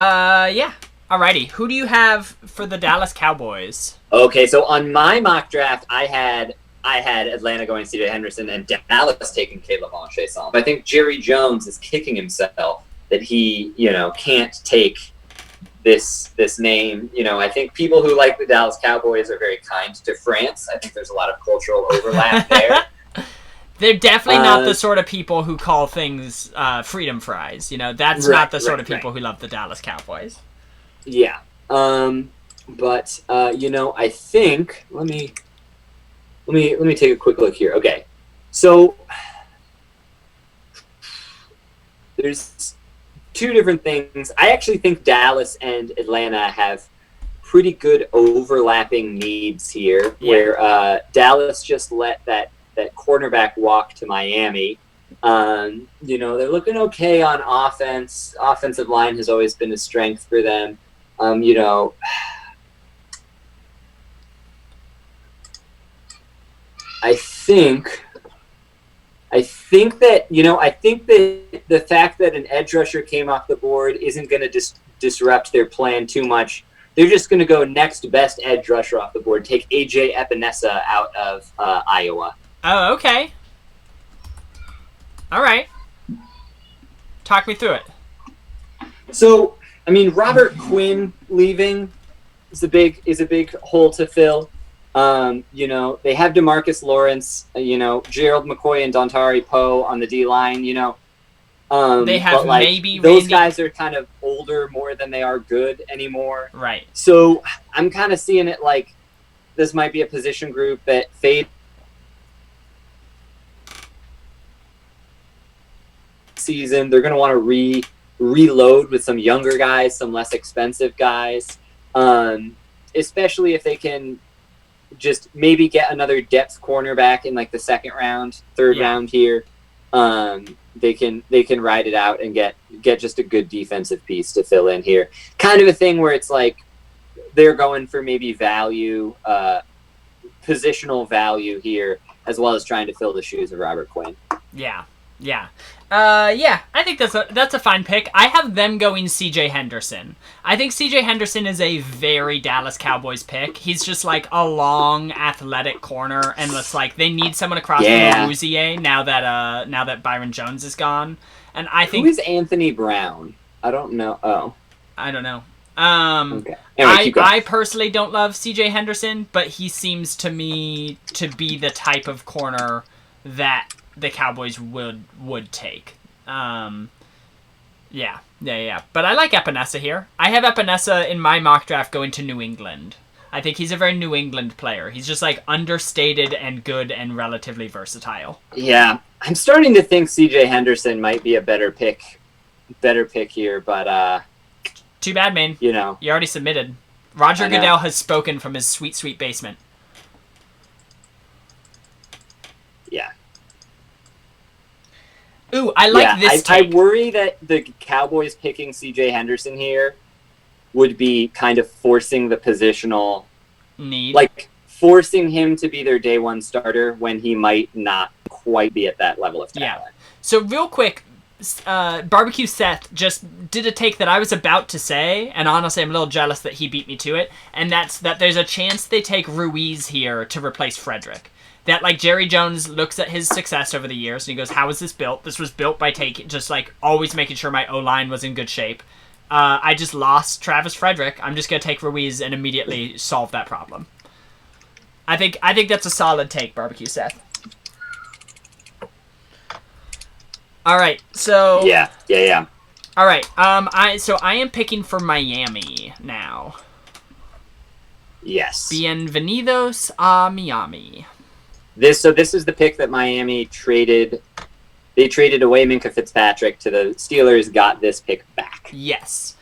Yeah. Alrighty. Who do you have for the Dallas Cowboys? Okay, so on my mock draft, I had Atlanta going C.J. Henderson and Dallas taking Caleb Chason. I think Jerry Jones is kicking himself that he, can't take this name. I think people who like the Dallas Cowboys are very kind to France. I think there's a lot of cultural overlap there. They're definitely not the sort of people who call things freedom fries. That's not the sort of people who love the Dallas Cowboys. Yeah. But I think let me take a quick look here. Okay. So there's two different things. I actually think Dallas and Atlanta have pretty good overlapping needs here, where Dallas just let that cornerback walk to Miami. They're looking okay on offense. Offensive line has always been a strength for them. I think that the fact that an edge rusher came off the board isn't going to disrupt their plan too much. They're just going to go next best edge rusher off the board. Take AJ Epinesa out of Iowa. Oh, okay. All right. Talk me through it. So, Robert Quinn leaving is a big hole to fill. They have DeMarcus Lawrence, Gerald McCoy and Dontari Poe on the D-line, they have maybe those guys are kind of older more than they are good anymore. Right. So I'm kind of seeing it like this might be a position group that fades season. They're going to want to reload with some younger guys, some less expensive guys, especially if they can just maybe get another depth cornerback in like the second round, third round here. They can ride it out and get just a good defensive piece to fill in here. Kind of a thing where it's like they're going for maybe value, positional value here, as well as trying to fill the shoes of Robert Quinn. Yeah. I think that's a fine pick. I have them going C.J. Henderson. I think C.J. Henderson is a very Dallas Cowboys pick. He's just like a long, athletic corner, and it's like they need someone across from Louisier now that Byron Jones is gone. And I think who is Anthony Brown? I don't know. Oh, I don't know. Okay. Anyway, I personally don't love C.J. Henderson, but he seems to me to be the type of corner that the Cowboys would take. Yeah. But I like Epinesa here. I have Epinesa in my mock draft going to New England. I think he's a very New England player. He's just like understated and good and relatively versatile. Yeah. I'm starting to think CJ Henderson might be a better pick here, but too bad, man. You already submitted. Roger Goodell has spoken from his sweet, sweet basement. Yeah. Ooh, I like this take. I worry that the Cowboys picking C.J. Henderson here would be kind of forcing the positional need. Like, forcing him to be their day one starter when he might not quite be at that level of talent. Yeah. So, real quick, Barbecue Seth just did a take that I was about to say, and honestly, I'm a little jealous that he beat me to it, and that's that there's a chance they take Ruiz here to replace Frederick. That, like, Jerry Jones looks at his success over the years, and he goes, how was this built? This was built by just, like, always making sure my O-line was in good shape. I just lost Travis Frederick. I'm just going to take Ruiz and immediately solve that problem. I think that's a solid take, Barbecue Seth. All right, so... Yeah. All right, I am picking for Miami now. Yes. Bienvenidos a Miami. This is the pick that Miami traded. They traded away Minkah Fitzpatrick to the Steelers, got this pick back. Yes.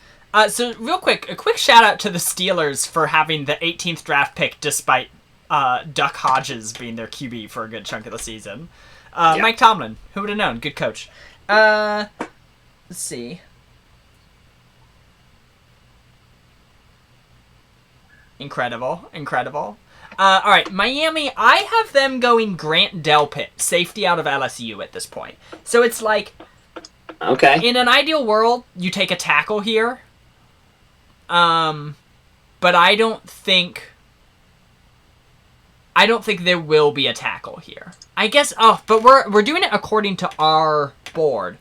So real quick, a quick shout out to the Steelers for having the 18th draft pick despite Duck Hodges being their QB for a good chunk of the season. Mike Tomlin, who would have known? Good coach. Let's see. Incredible. All right, Miami, I have them going Grant Delpit, safety out of LSU at this point. So it's like, okay, in an ideal world, you take a tackle here, But I don't think there will be a tackle here. I guess. Oh, but we're doing it according to our board.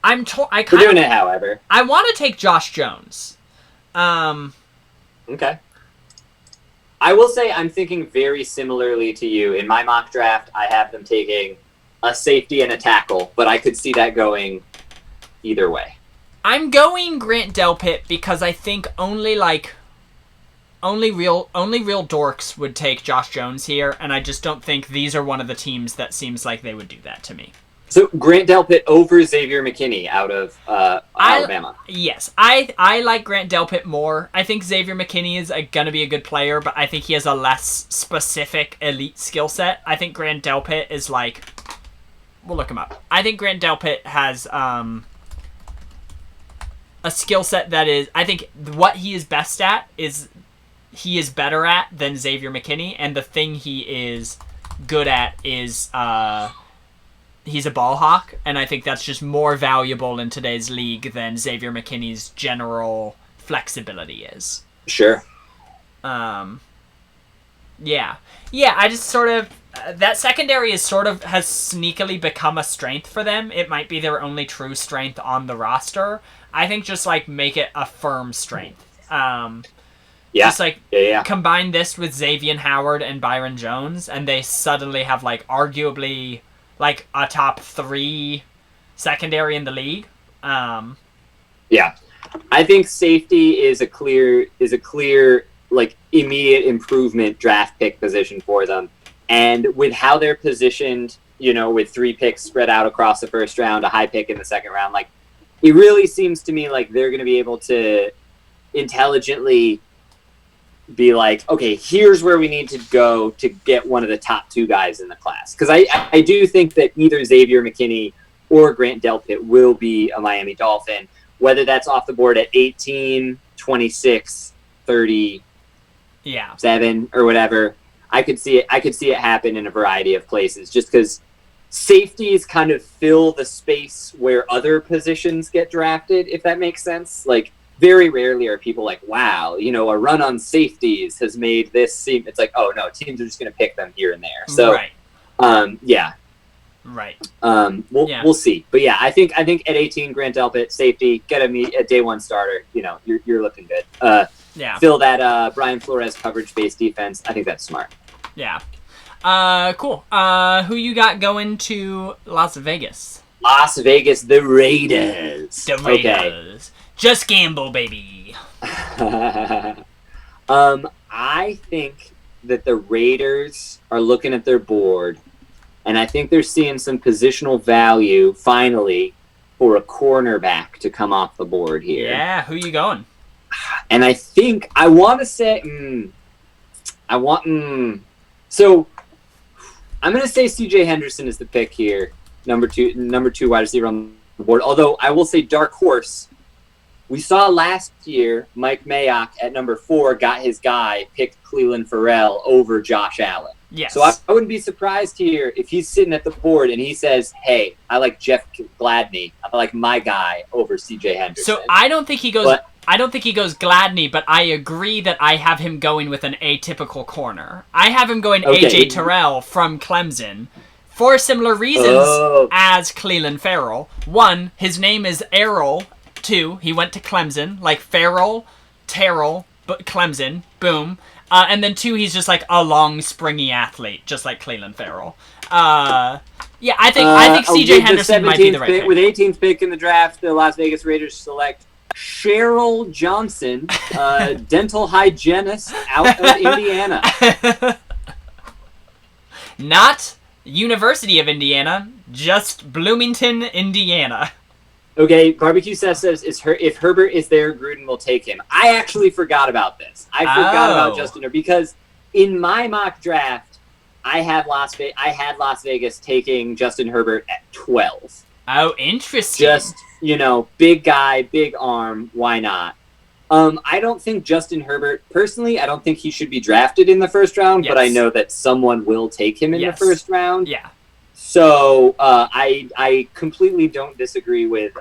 We're doing it, however. I want to take Josh Jones. Okay. I will say I'm thinking very similarly to you. In my mock draft, I have them taking a safety and a tackle, but I could see that going either way. I'm going Grant Delpit because I think only real dorks would take Josh Jones here, and I just don't think these are one of the teams that seems like they would do that to me. So Grant Delpit over Xavier McKinney out of Alabama. Yes, I like Grant Delpit more. I think Xavier McKinney is going to be a good player, but I think he has a less specific elite skill set. I think Grant Delpit is like... We'll look him up. I think Grant Delpit has a skill set that is... I think what he is best at is... He is better at than Xavier McKinney, and the thing he is good at is... he's a ball hawk, and I think that's just more valuable in today's league than Xavier McKinney's general flexibility is. Sure. Yeah. I just sort of... that secondary has sneakily become a strength for them. It might be their only true strength on the roster. I think just, make it a firm strength. Just, combine this with Xavier Howard and Byron Jones, and they suddenly have, arguably... a top 3 secondary in the league. Yeah. I think safety is a clear immediate improvement draft pick position for them. And with how they're positioned, with 3 picks spread out across the first round, a high pick in the second round, it really seems to me like they're going to be able to intelligently be like, okay, here's where we need to go to get one of the top 2 guys in the class. Because I do think that either Xavier McKinney or Grant Delpit will be a Miami Dolphin, whether that's off the board at 18, 26, 37, or whatever. I could see it happen in a variety of places, just because safeties kind of fill the space where other positions get drafted, if that makes sense. Very rarely are people like, wow, a run on safeties has made this seem... It's like, oh, no, teams are just going to pick them here and there. So, right. Yeah. Right. We'll see. But yeah, I think at 18, Grant Delpit, safety, get a day 1 starter. You're looking good. Fill that Brian Flores coverage-based defense. I think that's smart. Yeah. Cool. Who you got going to Las Vegas? Las Vegas, the Raiders. The Raiders. Okay. Just gamble, baby. I think that the Raiders are looking at their board, and I think they're seeing some positional value, finally, for a cornerback to come off the board here. Yeah, who you going? And I think, I want to say, so, I'm going to say C.J. Henderson is the pick here, number two wide receiver on the board, although I will say dark horse. We saw last year Mike Mayock at number 4 got his guy, picked Cleveland Farrell over Josh Allen. Yes. So I wouldn't be surprised here if he's sitting at the board and he says, hey, I like Jeff Gladney. I like my guy over C.J. Henderson. So I don't think he goes Gladney, but I agree that I have him going with an atypical corner. I have him going A.J. Terrell from Clemson for similar reasons as Cleveland Farrell. 1, his name is Errol. 2, he went to Clemson, like Farrell, Terrell, but Clemson, boom. And then 2, he's just a long, springy athlete, just like Cleveland Farrell. I think C.J. Henderson might be the right pick. With 18th pick in the draft, the Las Vegas Raiders select Cheryl Johnson, dental hygienist out of Indiana. Not University of Indiana, just Bloomington, Indiana. Okay, Barbecue Seth says, if Herbert is there, Gruden will take him. I actually forgot about this. I forgot about Justin Herbert because in my mock draft, I had Las Vegas taking Justin Herbert at 12. Oh, interesting. Just, big guy, big arm, why not? I don't think Justin Herbert, personally, I don't think he should be drafted in the first round, but I know that someone will take him in the first round. Yeah. So I completely don't disagree with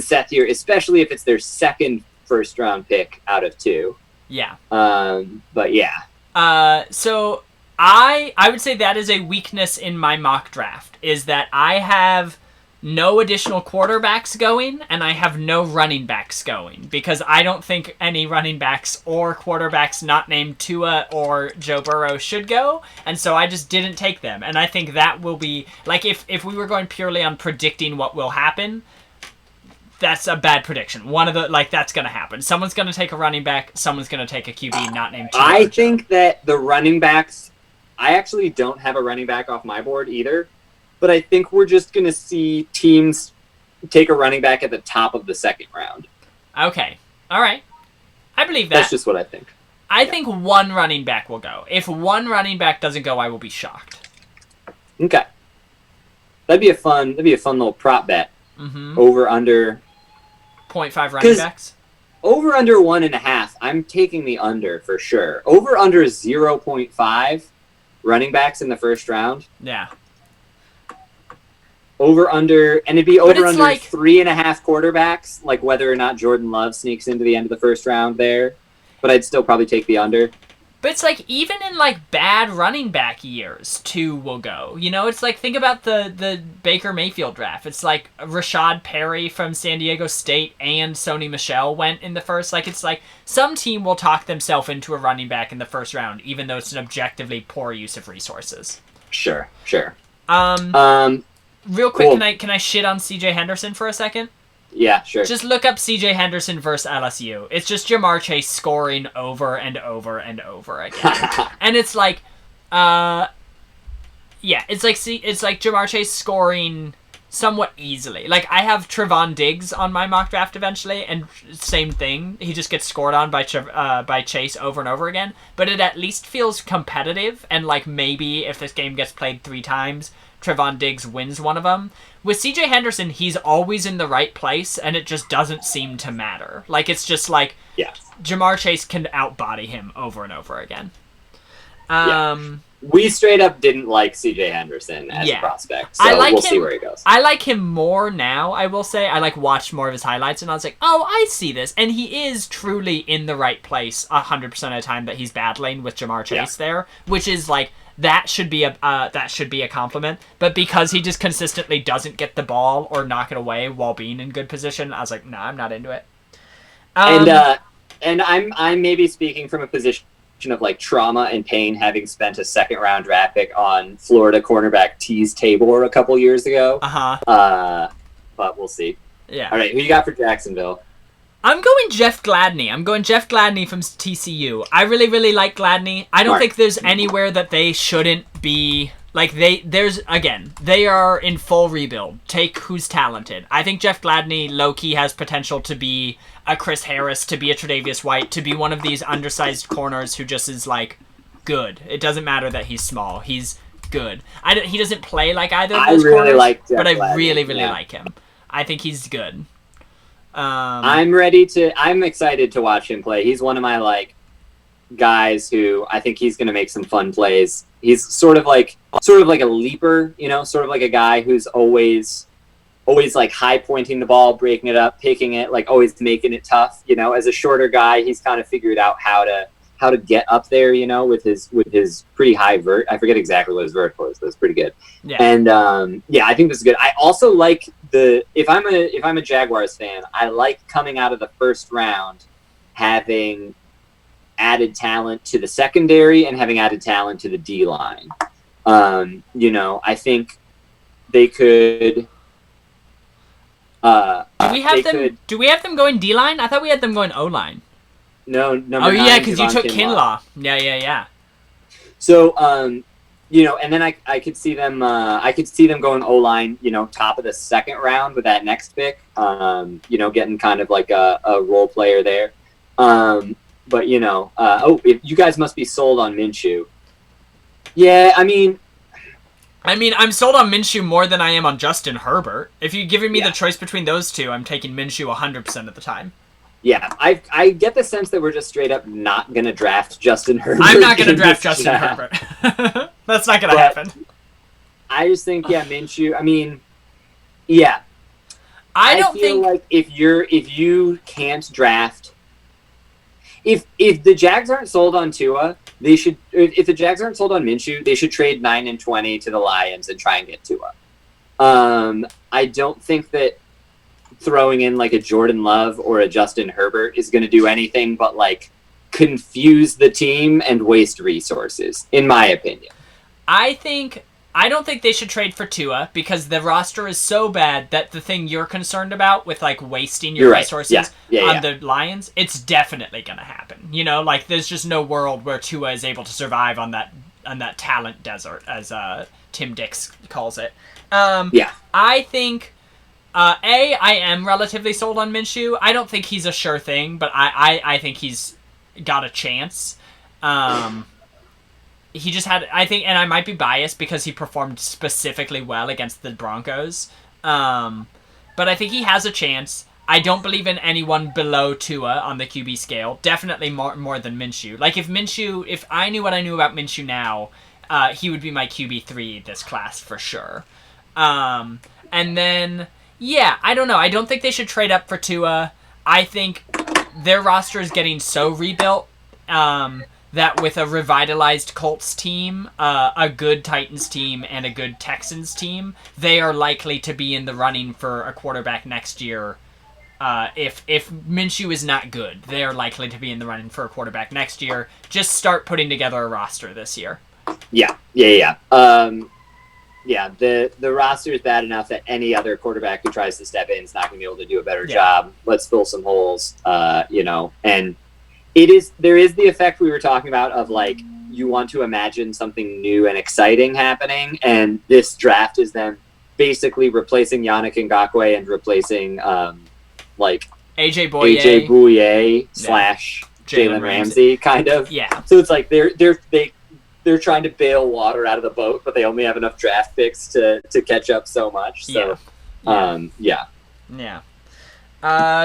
Seth here, especially if it's their second first round pick out of 2. Yeah. But yeah. So I would say that is a weakness in my mock draft, is that I have no additional quarterbacks going, and I have no running backs going, because I don't think any running backs or quarterbacks not named Tua or Joe Burrow should go, and so I just didn't take them. And I think that will be, like, if we were going purely on predicting what will happen, that's a bad prediction. One of the, like, that's going to happen. Someone's going to take a running back, someone's going to take a QB not named Tua. I think that the running backs, I actually don't have a running back off my board either. But I think we're just going to see teams take a running back at the top of the second round. Okay. All right. I believe that. That's just what I think. I think one running back will go. If one running back doesn't go, I will be shocked. Okay. That'd be a fun little prop bet. Mm-hmm. Over under 0.5 running backs. Over under 1.5. I'm taking the under for sure. Over under 0.5 running backs in the first round. Yeah. Over under, and it'd be over under like 3.5 quarterbacks, like whether or not Jordan Love sneaks into the end of the first round there. But I'd still probably take the under. But it's like, even in like bad running back years, 2 will go. You know, it's like, think about the Baker Mayfield draft. It's like Rashad Perry from San Diego State and Sony Michel went in the first. Like, it's like some team will talk themselves into a running back in the first round, even though it's an objectively poor use of resources. Sure. Real quick, cool. can I shit on CJ Henderson for a second? Yeah, sure. Just look up CJ Henderson versus LSU. It's just Jamar Chase scoring over and over and over again. And it's like, it's like Jamar Chase scoring somewhat easily. Like, I have Trevon Diggs on my mock draft eventually, and same thing. He just gets scored on by Chase over and over again. But it at least feels competitive, and like, maybe if this game gets played 3 times, Trevon Diggs wins one of them. With CJ Henderson, he's always in the right place, and it just doesn't seem to matter. Like, it's just like, Jamar Chase can outbody him over and over again. We straight up didn't like CJ Henderson as a prospect, so we'll see where he goes. I like him more now, I will say. I watched more of his highlights, and I was like, oh, I see this. And he is truly in the right place 100% of the time that he's battling with Jamar Chase there, which is like, that should be a compliment. But because he just consistently doesn't get the ball or knock it away while being in good position, I was like, I'm not into it. And I'm maybe speaking from a position of like trauma and pain, having spent a second round draft pick on Florida cornerback Tease Tabor a couple years ago. But we'll see. Yeah. All right, who you got for Jacksonville? I'm going Jeff Gladney. I'm going Jeff Gladney from TCU. I really, really like Gladney. I don't think there's anywhere that they shouldn't be. Like, they are in full rebuild. Take who's talented. I think Jeff Gladney, low-key, has potential to be a Chris Harris, to be a Tre'Davious White, to be one of these undersized corners who just is, like, good. It doesn't matter that he's small. He's good. He doesn't play like either of those corners, but I really, really like him. I think he's good. I'm excited to watch him play. He's one of my like guys who I think he's going to make some fun plays. He's sort of like a leaper, you know, sort of like a guy who's always like high pointing the ball, breaking it up, picking it, like always making it tough. You know, as a shorter guy, he's kind of figured out how to get up there, you know, with his pretty high vert. I forget exactly what his vertical is, but it's pretty good. Yeah. And I think this is good. I also like if I'm a Jaguars fan, I like coming out of the first round having added talent to the secondary and having added talent to the D line. You know, I think they could. Do we have them going D line? I thought we had them going O line. No. Oh yeah, because you took Kinlaw. Yeah. So you know, and then I could see them. I could see them going O-line, you know, top of the second round with that next pick. You know, getting kind of like a role player there. But you know, you guys must be sold on Minshew. Yeah, I mean, I'm sold on Minshew more than I am on Justin Herbert. If you're giving me the choice between those two, I'm taking Minshew 100% of the time. Yeah, I get the sense that we're just straight up not going to draft Justin Herbert. I'm not going to draft Justin Herbert. That's not going to happen. I just think, Minshew, I mean, yeah. I feel like if you can't draft If the Jags aren't sold on Tua, they should. If the Jags aren't sold on Minshew, they should trade 9 and 20 to the Lions and try and get Tua. I don't think that throwing in like a Jordan Love or a Justin Herbert is going to do anything but like confuse the team and waste resources, in my opinion. I don't think they should trade for Tua because the roster is so bad that the thing you're concerned about with like wasting your resources on the Lions, it's definitely going to happen. You know, like there's just no world where Tua is able to survive on that talent desert, as Tim Dix calls it. I think I am relatively sold on Minshew. I don't think he's a sure thing, but I think he's got a chance. He just had, I think, and I might be biased because he performed specifically well against the Broncos. But I think he has a chance. I don't believe in anyone below Tua on the QB scale. Definitely more than Minshew. Like if I knew what I knew about Minshew now, he would be my QB3 this class for sure. And then, I don't know. I don't think they should trade up for Tua. I think their roster is getting so rebuilt that with a revitalized Colts team, a good Titans team, and a good Texans team, they are likely to be in the running for a quarterback next year. If Minshew is not good, they are likely to be in the running for a quarterback next year. Just start putting together a roster this year. The roster is bad enough that any other quarterback who tries to step in is not going to be able to do a better job. Let's fill some holes, and there is the effect we were talking about of like you want to imagine something new and exciting happening, and this draft is them basically replacing Yannick Ngakoue and replacing AJ Bouye / Jalen Ramsey kind of. Yeah. So it's like they're trying to bail water out of the boat, but they only have enough draft picks to catch up so much. So,